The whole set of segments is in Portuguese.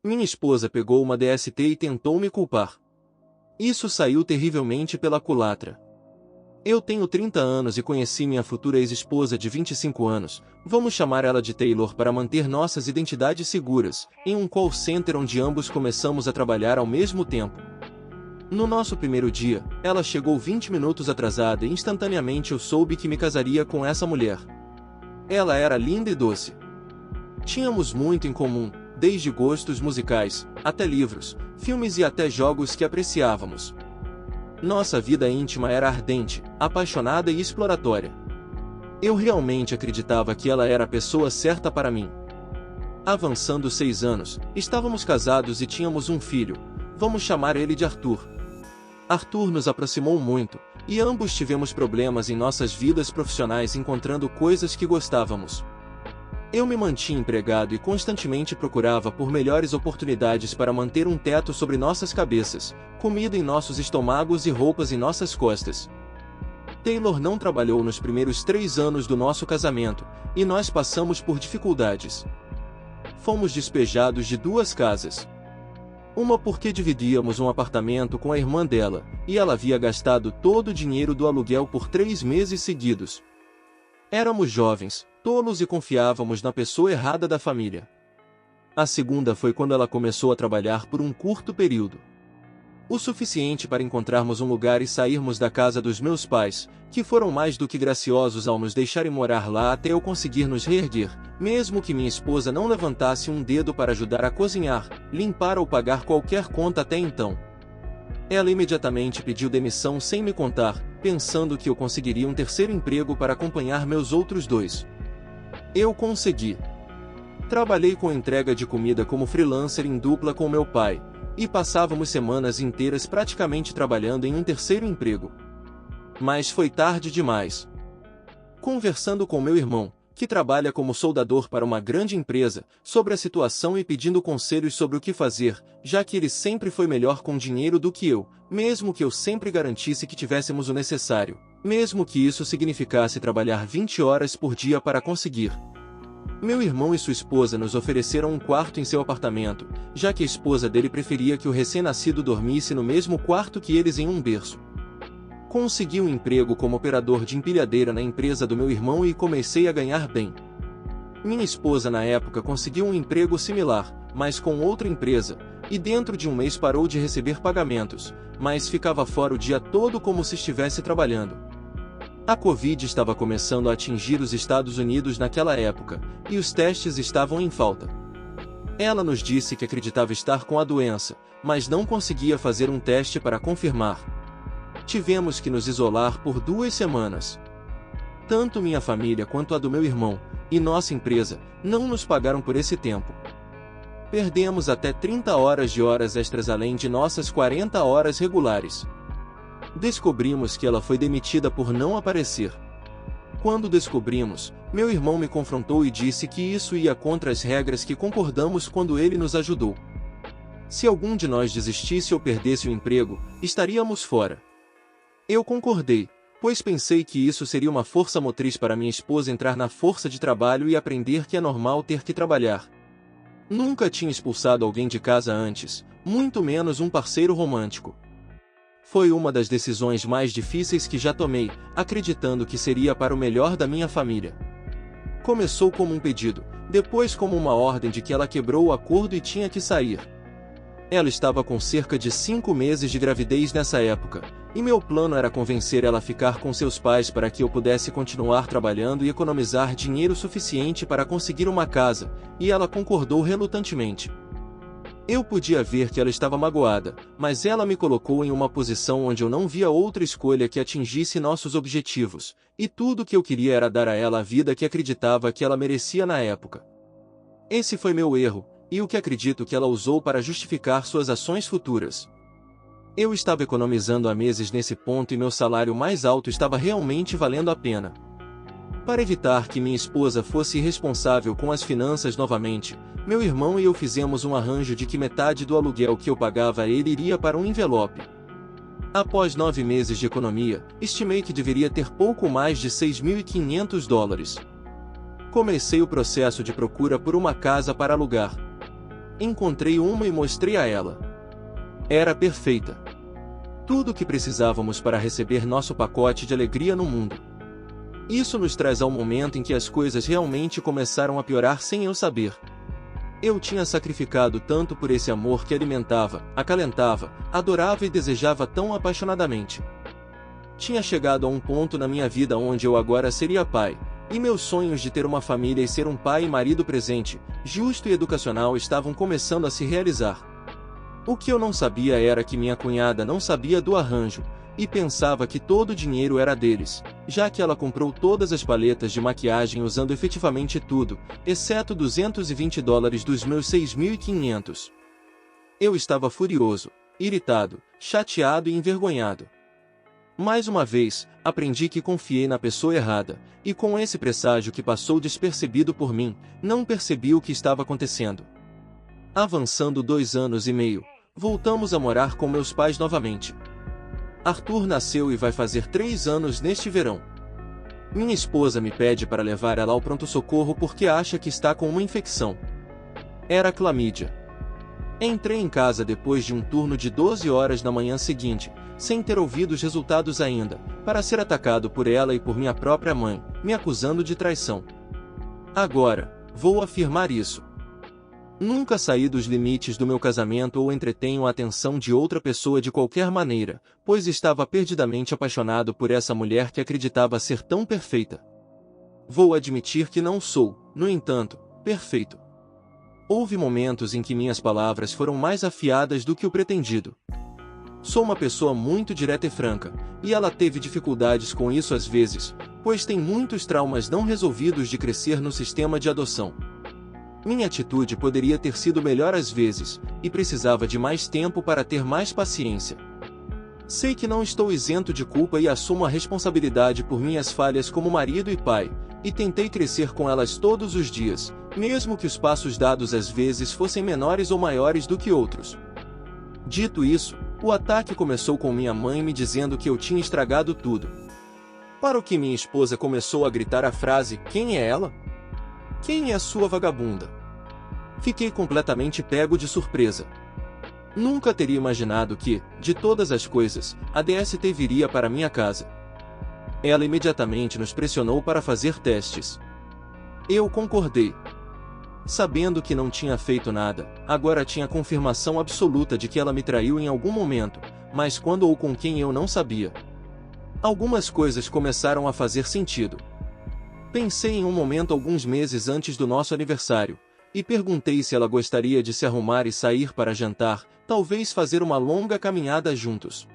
Minha esposa pegou uma DST e tentou me culpar. Isso saiu terrivelmente pela culatra. Eu tenho 30 anos e conheci minha futura ex-esposa de 25 anos, vamos chamar ela de Taylor para manter nossas identidades seguras, em um call center onde ambos começamos a trabalhar ao mesmo tempo. No nosso primeiro dia, ela chegou 20 minutos atrasada e instantaneamente eu soube que me casaria com essa mulher. Ela era linda e doce. Tínhamos muito em comum, desde gostos musicais, até livros, filmes e até jogos que apreciávamos. Nossa vida íntima era ardente, apaixonada e exploratória. Eu realmente acreditava que ela era a pessoa certa para mim. Avançando 6 anos, estávamos casados e tínhamos um filho, vamos chamar ele de Arthur. Arthur nos aproximou muito, e ambos tivemos problemas em nossas vidas profissionais encontrando coisas que gostávamos. Eu me mantinha empregado e constantemente procurava por melhores oportunidades para manter um teto sobre nossas cabeças, comida em nossos estômagos e roupas em nossas costas. Taylor não trabalhou nos primeiros 3 anos do nosso casamento, e nós passamos por dificuldades. Fomos despejados de 2 casas. Uma porque dividíamos um apartamento com a irmã dela, e ela havia gastado todo o dinheiro do aluguel por 3 meses seguidos. Éramos jovens, tolos e confiávamos na pessoa errada da família. A segunda foi quando ela começou a trabalhar por um curto período. O suficiente para encontrarmos um lugar e sairmos da casa dos meus pais, que foram mais do que graciosos ao nos deixarem morar lá até eu conseguir nos reerguer, mesmo que minha esposa não levantasse um dedo para ajudar a cozinhar, limpar ou pagar qualquer conta até então. Ela imediatamente pediu demissão sem me contar, pensando que eu conseguiria um terceiro emprego para acompanhar meus outros 2. Eu consegui. Trabalhei com entrega de comida como freelancer em dupla com meu pai, e passávamos semanas inteiras praticamente trabalhando em um terceiro emprego. Mas foi tarde demais. Conversando com meu irmão, que trabalha como soldador para uma grande empresa, sobre a situação e pedindo conselhos sobre o que fazer, já que ele sempre foi melhor com dinheiro do que eu, mesmo que eu sempre garantisse que tivéssemos o necessário, mesmo que isso significasse trabalhar 20 horas por dia para conseguir. Meu irmão e sua esposa nos ofereceram um quarto em seu apartamento, já que a esposa dele preferia que o recém-nascido dormisse no mesmo quarto que eles em um berço. Consegui um emprego como operador de empilhadeira na empresa do meu irmão e comecei a ganhar bem. Minha esposa na época conseguiu um emprego similar, mas com outra empresa, e dentro de um mês parou de receber pagamentos, mas ficava fora o dia todo como se estivesse trabalhando. A Covid estava começando a atingir os Estados Unidos naquela época, e os testes estavam em falta. Ela nos disse que acreditava estar com a doença, mas não conseguia fazer um teste para confirmar. Tivemos que nos isolar por 2 semanas. Tanto minha família quanto a do meu irmão, e nossa empresa, não nos pagaram por esse tempo. Perdemos até 30 horas de horas extras além de nossas 40 horas regulares. Descobrimos que ela foi demitida por não aparecer. Quando descobrimos, meu irmão me confrontou e disse que isso ia contra as regras que concordamos quando ele nos ajudou. Se algum de nós desistisse ou perdesse o emprego, estaríamos fora. Eu concordei, pois pensei que isso seria uma força motriz para minha esposa entrar na força de trabalho e aprender que é normal ter que trabalhar. Nunca tinha expulsado alguém de casa antes, muito menos um parceiro romântico. Foi uma das decisões mais difíceis que já tomei, acreditando que seria para o melhor da minha família. Começou como um pedido, depois como uma ordem de que ela quebrou o acordo e tinha que sair. Ela estava com cerca de 5 meses de gravidez nessa época, e meu plano era convencer ela a ficar com seus pais para que eu pudesse continuar trabalhando e economizar dinheiro suficiente para conseguir uma casa, e ela concordou relutantemente. Eu podia ver que ela estava magoada, mas ela me colocou em uma posição onde eu não via outra escolha que atingisse nossos objetivos, e tudo o que eu queria era dar a ela a vida que acreditava que ela merecia na época. Esse foi meu erro, e o que acredito que ela usou para justificar suas ações futuras. Eu estava economizando há meses nesse ponto e meu salário mais alto estava realmente valendo a pena. Para evitar que minha esposa fosse irresponsável com as finanças novamente, meu irmão e eu fizemos um arranjo de que metade do aluguel que eu pagava a ele iria para um envelope. Após 9 meses de economia, estimei que deveria ter pouco mais de $6.500. Comecei o processo de procura por uma casa para alugar. Encontrei uma e mostrei a ela. Era perfeita. Tudo o que precisávamos para receber nosso pacote de alegria no mundo. Isso nos traz ao momento em que as coisas realmente começaram a piorar sem eu saber. Eu tinha sacrificado tanto por esse amor que alimentava, acalentava, adorava e desejava tão apaixonadamente. Tinha chegado a um ponto na minha vida onde eu agora seria pai, e meus sonhos de ter uma família e ser um pai e marido presente, justo e educacional estavam começando a se realizar. O que eu não sabia era que minha cunhada não sabia do arranjo, e pensava que todo o dinheiro era deles, já que ela comprou todas as paletas de maquiagem usando efetivamente tudo, exceto $220 dos meus 6.500. Eu estava furioso, irritado, chateado e envergonhado. Mais uma vez, aprendi que confiei na pessoa errada, e com esse presságio que passou despercebido por mim, não percebi o que estava acontecendo. Avançando 2 anos e meio, voltamos a morar com meus pais novamente. Arthur nasceu e vai fazer 3 anos neste verão. Minha esposa me pede para levar ela ao pronto-socorro porque acha que está com uma infecção. Era clamídia. Entrei em casa depois de um turno de 12 horas na manhã seguinte, sem ter ouvido os resultados ainda, para ser atacado por ela e por minha própria mãe, me acusando de traição. Agora, vou afirmar isso. Nunca saí dos limites do meu casamento ou entretenho a atenção de outra pessoa de qualquer maneira, pois estava perdidamente apaixonado por essa mulher que acreditava ser tão perfeita. Vou admitir que não sou, no entanto, perfeito. Houve momentos em que minhas palavras foram mais afiadas do que o pretendido. Sou uma pessoa muito direta e franca, e ela teve dificuldades com isso às vezes, pois tem muitos traumas não resolvidos de crescer no sistema de adoção. Minha atitude poderia ter sido melhor às vezes, e precisava de mais tempo para ter mais paciência. Sei que não estou isento de culpa e assumo a responsabilidade por minhas falhas como marido e pai, e tentei crescer com elas todos os dias, mesmo que os passos dados às vezes fossem menores ou maiores do que outros. Dito isso, o ataque começou com minha mãe me dizendo que eu tinha estragado tudo. Para o que minha esposa começou a gritar a frase: "Quem é ela? Quem é a sua vagabunda?" Fiquei completamente pego de surpresa. Nunca teria imaginado que, de todas as coisas, a DST viria para minha casa. Ela imediatamente nos pressionou para fazer testes. Eu concordei. Sabendo que não tinha feito nada, agora tinha confirmação absoluta de que ela me traiu em algum momento, mas quando ou com quem eu não sabia. Algumas coisas começaram a fazer sentido. Pensei em um momento alguns meses antes do nosso aniversário, e perguntei se ela gostaria de se arrumar e sair para jantar, talvez fazer uma longa caminhada juntos.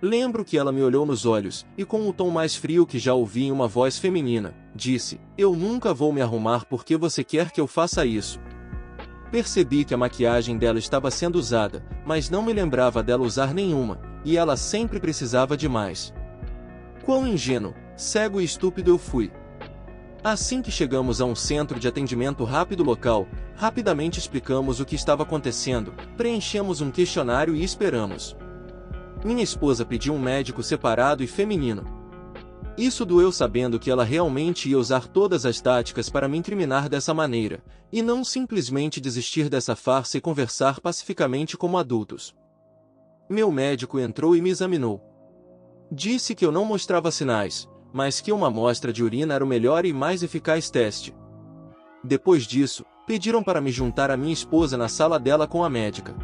Lembro que ela me olhou nos olhos, e com o tom mais frio que já ouvi em uma voz feminina, disse: "Eu nunca vou me arrumar porque você quer que eu faça isso." Percebi que a maquiagem dela estava sendo usada, mas não me lembrava dela usar nenhuma, e ela sempre precisava de mais. Quão ingênuo, cego e estúpido eu fui. Assim que chegamos a um centro de atendimento rápido local, rapidamente explicamos o que estava acontecendo, preenchemos um questionário e esperamos. Minha esposa pediu um médico separado e feminino. Isso doeu sabendo que ela realmente ia usar todas as táticas para me incriminar dessa maneira, e não simplesmente desistir dessa farsa e conversar pacificamente como adultos. Meu médico entrou e me examinou. Disse que eu não mostrava sinais, mas que uma amostra de urina era o melhor e mais eficaz teste. Depois disso, pediram para me juntar à minha esposa na sala dela com a médica.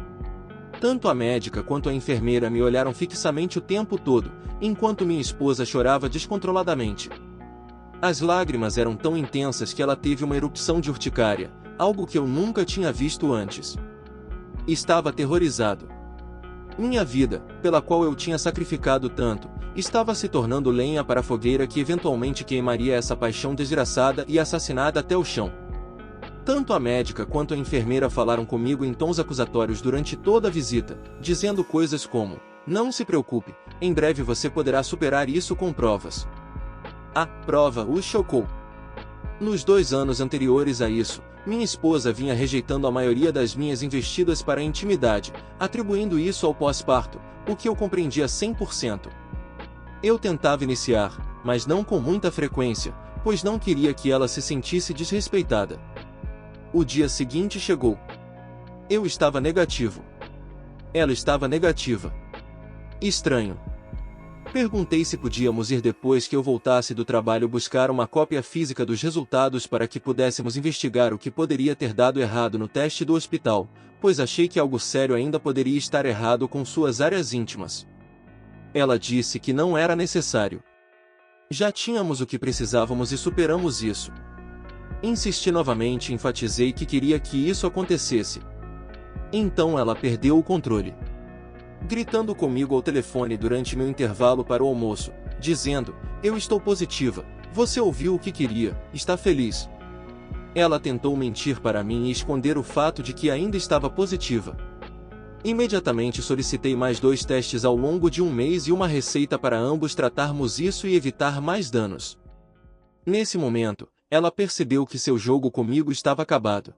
Tanto a médica quanto a enfermeira me olharam fixamente o tempo todo, enquanto minha esposa chorava descontroladamente. As lágrimas eram tão intensas que ela teve uma erupção de urticária, algo que eu nunca tinha visto antes. Estava aterrorizado. Minha vida, pela qual eu tinha sacrificado tanto, estava se tornando lenha para a fogueira que eventualmente queimaria essa paixão desgraçada e assassinada até o chão. Tanto a médica quanto a enfermeira falaram comigo em tons acusatórios durante toda a visita, dizendo coisas como: "Não se preocupe, em breve você poderá superar isso com provas." A prova os chocou. Nos 2 anos anteriores a isso, minha esposa vinha rejeitando a maioria das minhas investidas para a intimidade, atribuindo isso ao pós-parto, o que eu compreendia 100%. Eu tentava iniciar, mas não com muita frequência, pois não queria que ela se sentisse desrespeitada. O dia seguinte chegou. Eu estava negativo. Ela estava negativa. Estranho. Perguntei se podíamos ir depois que eu voltasse do trabalho buscar uma cópia física dos resultados para que pudéssemos investigar o que poderia ter dado errado no teste do hospital, pois achei que algo sério ainda poderia estar errado com suas áreas íntimas. Ela disse que não era necessário. Já tínhamos o que precisávamos e superamos isso. Insisti novamente e enfatizei que queria que isso acontecesse. Então ela perdeu o controle, gritando comigo ao telefone durante meu intervalo para o almoço, dizendo: "Eu estou positiva, você ouviu o que queria, está feliz?" Ela tentou mentir para mim e esconder o fato de que ainda estava positiva. Imediatamente solicitei mais 2 testes ao longo de um mês e uma receita para ambos tratarmos isso e evitar mais danos. Nesse momento, ela percebeu que seu jogo comigo estava acabado.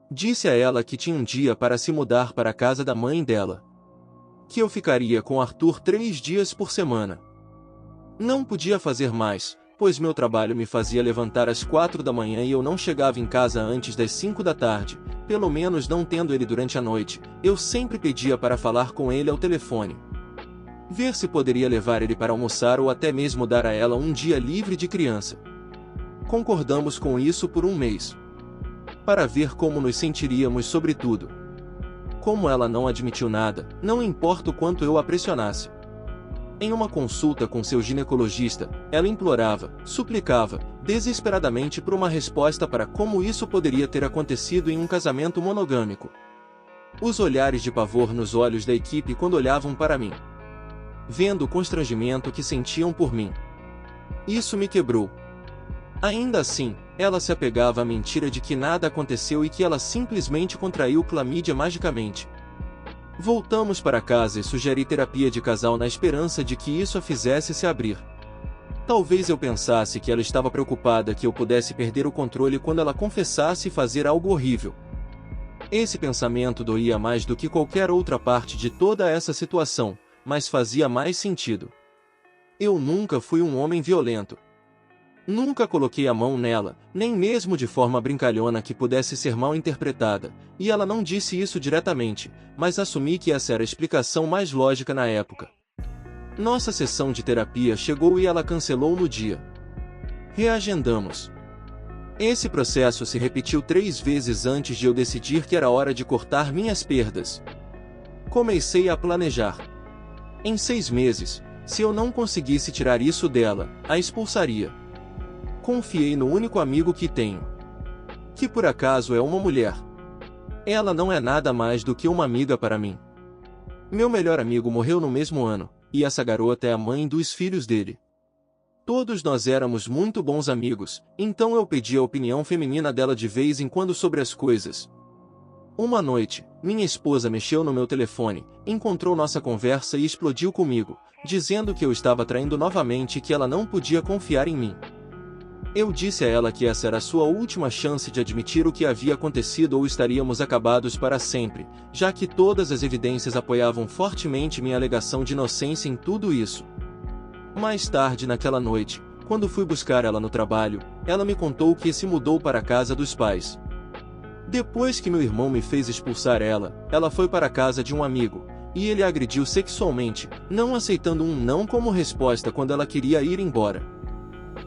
Disse a ela que tinha um dia para se mudar para a casa da mãe dela. Que eu ficaria com Arthur 3 dias por semana. Não podia fazer mais, pois meu trabalho me fazia levantar às 4 da manhã e eu não chegava em casa antes das 5 da tarde, pelo menos não tendo ele durante a noite. Eu sempre pedia para falar com ele ao telefone. Ver se poderia levar ele para almoçar ou até mesmo dar a ela um dia livre de criança. Concordamos com isso por um mês. Para ver como nos sentiríamos sobre tudo. Como ela não admitiu nada, não importa o quanto eu a pressionasse. Em uma consulta com seu ginecologista, ela implorava, suplicava, desesperadamente por uma resposta para como isso poderia ter acontecido em um casamento monogâmico. Os olhares de pavor nos olhos da equipe quando olhavam para mim. Vendo o constrangimento que sentiam por mim. Isso me quebrou. Ainda assim, ela se apegava à mentira de que nada aconteceu e que ela simplesmente contraiu clamídia magicamente. Voltamos para casa e sugeri terapia de casal na esperança de que isso a fizesse se abrir. Talvez eu pensasse que ela estava preocupada que eu pudesse perder o controle quando ela confessasse fazer algo horrível. Esse pensamento doía mais do que qualquer outra parte de toda essa situação, mas fazia mais sentido. Eu nunca fui um homem violento. Nunca coloquei a mão nela, nem mesmo de forma brincalhona que pudesse ser mal interpretada, e ela não disse isso diretamente, mas assumi que essa era a explicação mais lógica na época. Nossa sessão de terapia chegou e ela cancelou no dia. Reagendamos. Esse processo se repetiu 3 vezes antes de eu decidir que era hora de cortar minhas perdas. Comecei a planejar. Em 6 meses, se eu não conseguisse tirar isso dela, a expulsaria. Confiei no único amigo que tenho. Que por acaso é uma mulher. Ela não é nada mais do que uma amiga para mim. Meu melhor amigo morreu no mesmo ano, e essa garota é a mãe dos filhos dele. Todos nós éramos muito bons amigos, então eu pedi a opinião feminina dela de vez em quando sobre as coisas. Uma noite, minha esposa mexeu no meu telefone, encontrou nossa conversa e explodiu comigo, dizendo que eu estava traindo novamente e que ela não podia confiar em mim. Eu disse a ela que essa era a sua última chance de admitir o que havia acontecido ou estaríamos acabados para sempre, já que todas as evidências apoiavam fortemente minha alegação de inocência em tudo isso. Mais tarde naquela noite, quando fui buscar ela no trabalho, ela me contou que se mudou para a casa dos pais. Depois que meu irmão me fez expulsar ela foi para a casa de um amigo, e ele a agrediu sexualmente, não aceitando um não como resposta quando ela queria ir embora.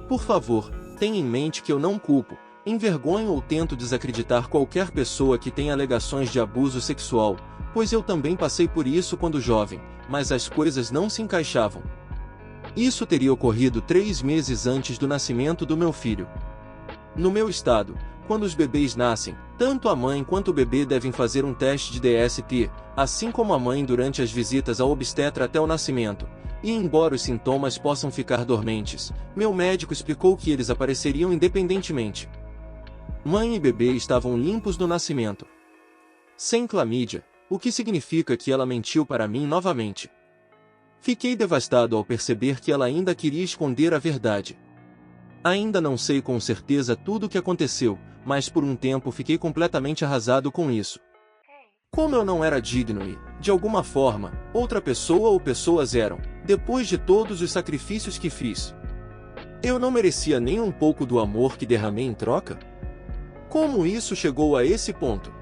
Por favor, tenha em mente que eu não culpo, envergonho ou tento desacreditar qualquer pessoa que tenha alegações de abuso sexual, pois eu também passei por isso quando jovem, mas as coisas não se encaixavam. Isso teria ocorrido 3 meses antes do nascimento do meu filho. No meu estado, quando os bebês nascem, tanto a mãe quanto o bebê devem fazer um teste de DST, assim como a mãe durante as visitas ao obstetra até o nascimento. E embora os sintomas possam ficar dormentes, meu médico explicou que eles apareceriam independentemente. Mãe e bebê estavam limpos no nascimento. Sem clamídia, o que significa que ela mentiu para mim novamente. Fiquei devastado ao perceber que ela ainda queria esconder a verdade. Ainda não sei com certeza tudo o que aconteceu, mas por um tempo fiquei completamente arrasado com isso. Como eu não era digno e, de alguma forma, outra pessoa ou pessoas eram, depois de todos os sacrifícios que fiz. Eu não merecia nem um pouco do amor que derramei em troca? Como isso chegou a esse ponto?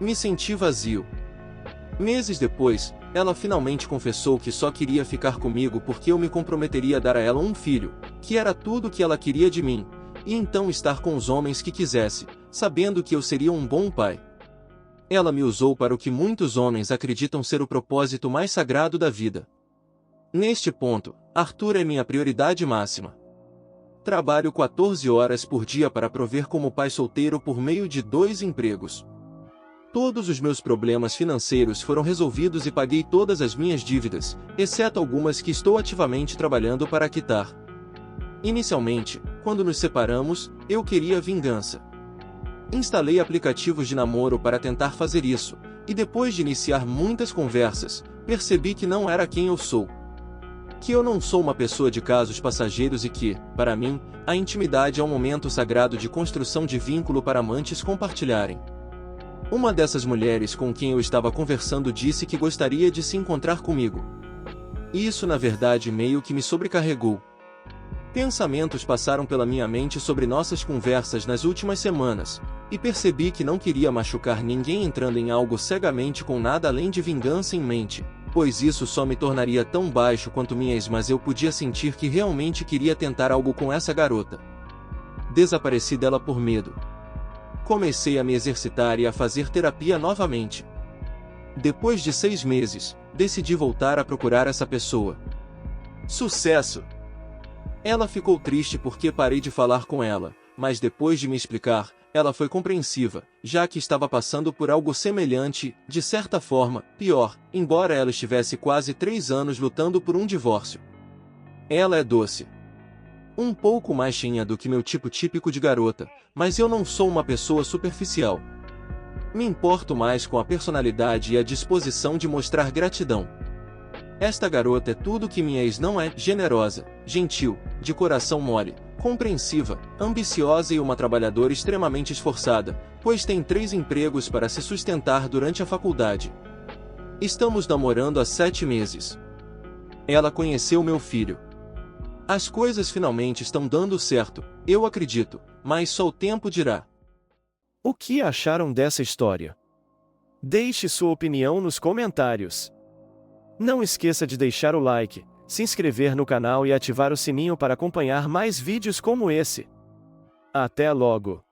Me senti vazio. Meses depois, ela finalmente confessou que só queria ficar comigo porque eu me comprometeria a dar a ela um filho, que era tudo o que ela queria de mim, e então estar com os homens que quisesse, sabendo que eu seria um bom pai. Ela me usou para o que muitos homens acreditam ser o propósito mais sagrado da vida. Neste ponto, Arthur é minha prioridade máxima. Trabalho 14 horas por dia para prover como pai solteiro por meio de 2 empregos. Todos os meus problemas financeiros foram resolvidos e paguei todas as minhas dívidas, exceto algumas que estou ativamente trabalhando para quitar. Inicialmente, quando nos separamos, eu queria vingança. Instalei aplicativos de namoro para tentar fazer isso, e depois de iniciar muitas conversas, percebi que não era quem eu sou. Que eu não sou uma pessoa de casos passageiros e que, para mim, a intimidade é um momento sagrado de construção de vínculo para amantes compartilharem. Uma dessas mulheres com quem eu estava conversando disse que gostaria de se encontrar comigo. Isso na verdade meio que me sobrecarregou. Pensamentos passaram pela minha mente sobre nossas conversas nas últimas semanas, e percebi que não queria machucar ninguém entrando em algo cegamente com nada além de vingança em mente, pois isso só me tornaria tão baixo quanto minha ex, mas eu podia sentir que realmente queria tentar algo com essa garota. Desapareci dela por medo. Comecei a me exercitar e a fazer terapia novamente. Depois de 6 meses, decidi voltar a procurar essa pessoa. Sucesso! Ela ficou triste porque parei de falar com ela, mas depois de me explicar, ela foi compreensiva, já que estava passando por algo semelhante, de certa forma, pior, embora ela estivesse quase 3 anos lutando por um divórcio. Ela é doce. Um pouco mais cheinha do que meu tipo típico de garota, mas eu não sou uma pessoa superficial. Me importo mais com a personalidade e a disposição de mostrar gratidão. Esta garota é tudo que minha ex não é: generosa, gentil, de coração mole, compreensiva, ambiciosa e uma trabalhadora extremamente esforçada, pois tem 3 empregos para se sustentar durante a faculdade. Estamos namorando há 7 meses. Ela conheceu meu filho. As coisas finalmente estão dando certo, eu acredito, mas só o tempo dirá. O que acharam dessa história? Deixe sua opinião nos comentários. Não esqueça de deixar o like, se inscrever no canal e ativar o sininho para acompanhar mais vídeos como esse. Até logo!